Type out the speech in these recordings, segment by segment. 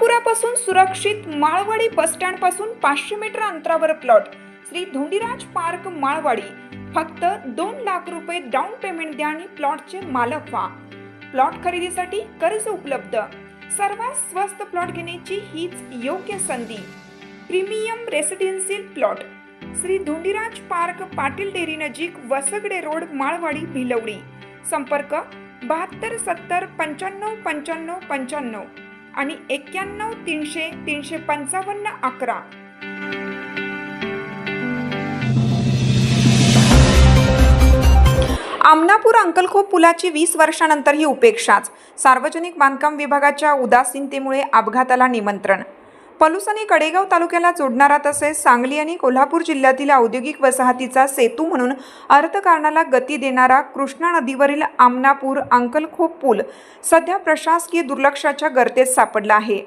आमनापुरापासून सुरक्षित Malwadi bus stand पासून 500 metre अंतरावर प्लॉट श्री धोंडीराज पार्क माळवाडी। फक्त 2 लाख रुपये डाऊन पेमेंट द्या आणि प्लॉटचे मालक व्हा। प्लॉट खरेदीसाठी कर्ज उपलब्ध। सर्वात स्वस्त प्लॉट घेण्याची हीच योग्य संधी। Premium residential plot Shri Dhondiraj park, Patil dairy नजीक, वसगडे रोड, माळवाडी, भिलवडी। संपर्क 72 70 95 95 95 आणि 91 300 355 11। आमनापूर अंकलखोप पुलाची 20 वर्षांनंतरही उपेक्षाच। सार्वजनिक बांधकाम विभागाच्या उदासीनतेमुळे अपघाताला निमंत्रण। पलूस आणि कडेगाव तालुक्याला जोडणारा तसेच सांगली आणि कोल्हापूर जिल्ह्यातील औद्योगिक वसाहतीचा सेतू म्हणून अर्थकारणाला गती देणारा कृष्णा नदीवरील आमनापूर अंकलखोप पूल सध्या प्रशासकीय दुर्लक्षाच्या गर्तेत सापडला आहे।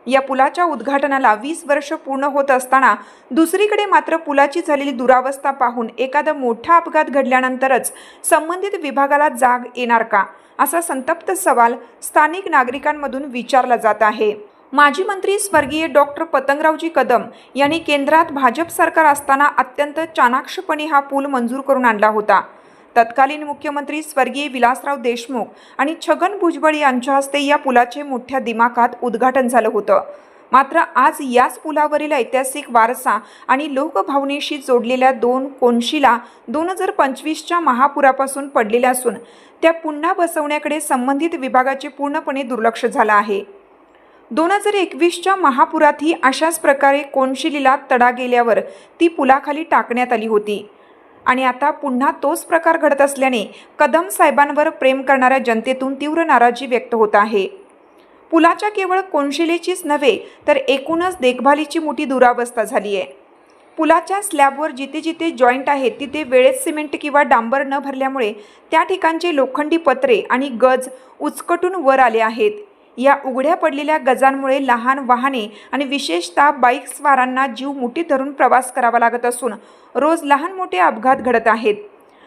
या पुलाच्या उद्घाटनाला 20 वर्ष पूर्ण होत असताना दुसरीकडे मात्र पुलाची झालेली दुरावस्था पाहून एखादा मोठा अपघात घडल्यानंतरच संबंधित विभागाला जाग येणार का, असा संतप्त सवाल स्थानिक नागरिकांमधून विचारला जात आहे। माजी मंत्री स्वर्गीय डॉक्टर पतंगरावजी कदम यांनी केंद्रात भाजप सरकार असताना अत्यंत चाणाक्षपणे हा पूल मंजूर करून आणला होता। तत्कालीन मुख्यमंत्री स्वर्गीय विलासराव देशमुख आणि छगन भुजबळ यांच्या हस्ते या पुलाचे मोठ्या दिमाखात उद्घाटन झालं होतं। मात्र आज याच पुलावरील ऐतिहासिक वारसा आणि लोकभावनेशी जोडलेल्या 2 कोनशिला 2025च्या महापुरापासून पडलेल्या असून त्या पुन्हा बसवण्याकडे संबंधित विभागाचे पूर्णपणे दुर्लक्ष झालं आहे। 2021च्या महापुरातही अशाच प्रकारे कोनशिलीला तडा गेल्यावर ती पुलाखाली टाकण्यात आली होती आणि आता पुन्हा तोच प्रकार घडत असल्याने कदम साहेबांवर प्रेम करणाऱ्या जनतेतून तीव्र नाराजी व्यक्त होत आहे। पुलाच्या केवळ कोनशिलेचीच नव्हे तर एकूणच देखभालीची मोठी दुरावस्था झाली आहे। पुलाच्या स्लॅबवर जिथे जिथे जॉईंट आहेत तिथे वेळेत सिमेंट किंवा डांबर न भरल्यामुळे त्या ठिकाणचे लोखंडी पत्रे आणि गज उचकटून वर आले आहेत। या उघड्या पडलेल्या गजांमुळे लहान वाहने आणि विशेषतः बाईक स्वारांना जीव मुठीत धरून प्रवास करावा लागत असून रोज लहान मोठे अपघात घडत आहेत।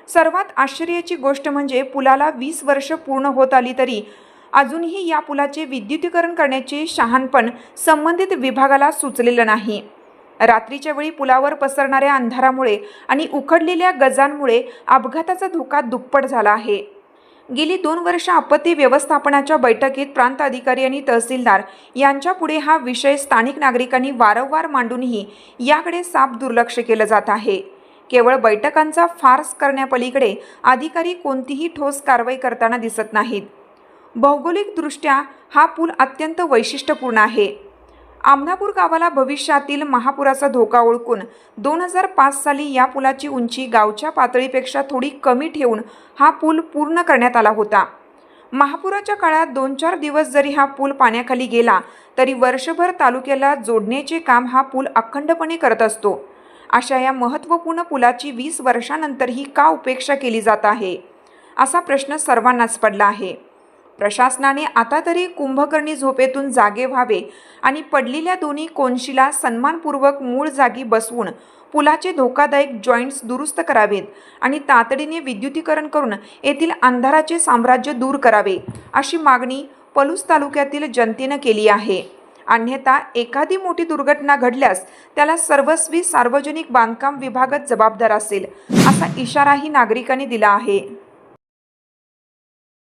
सर्वात आश्चर्याची गोष्ट म्हणजे पुलाला 20 वर्ष पूर्ण होत आली तरी अजूनही या पुलाचे विद्युतीकरण करण्याचे शहाणपण संबंधित विभागाला सुचलेलं नाही। रात्रीच्या वेळी पुलावर पसरणाऱ्या अंधारामुळे आणि उखडलेल्या गजांमुळे अपघाताचा धोका दुप्पट झाला आहे। गेली 2 वर्ष आपत्ती व्यवस्थापनाच्या बैठकीत प्रांत अधिकारी आणि तहसीलदार यांच्या पुढे हा विषय स्थानिक नागरिकांनी वारंवार मांडूनही याकडे साफ दुर्लक्ष केलं जात आहे। केवळ बैठकांचा फार्स करण्यापलीकडे अधिकारी कोणतीही ठोस कारवाई करताना दिसत नाहीत। भौगोलिकदृष्ट्या हा पूल अत्यंत वैशिष्ट्यपूर्ण आहे। आमनापूर गावाला भविष्यातील महापुराचा धोका ओळखून 2005 साली या पुलाची उंची गावच्या पातळीपेक्षा थोडी कमी ठेवून हा पूल पूर्ण करण्यात आला होता। महापुराच्या काळात 2-4 दिवस जरी हा पूल पाण्याखाली गेला तरी वर्षभर तालुक्याला जोडण्याचे काम हा पूल अखंडपणे करत असतो। अशा या महत्त्वपूर्ण पुलाची 20 वर्षांनंतरही का उपेक्षा केली जात आहे, असा प्रश्न सर्वांनाच पडला आहे। प्रशासनाने आता तरी कुंभकर्णी झोपेतून जागे व्हावे आणि पडलेल्या दोन्ही कोनशिला सन्मानपूर्वक मूळ जागी बसवून पुलाचे धोकादायक जॉईंट्स दुरुस्त करावेत आणि तातडीने विद्युतीकरण करून येथील अंधाराचे साम्राज्य दूर करावे, अशी मागणी पलूस तालुक्यातील जनतेने केली आहे। अन्यथा एखादी मोठी दुर्घटना घडल्यास त्याला सर्वस्वी सार्वजनिक बांधकाम विभागच जबाबदार असेल, असा इशाराही नागरिकांनी दिला आहे।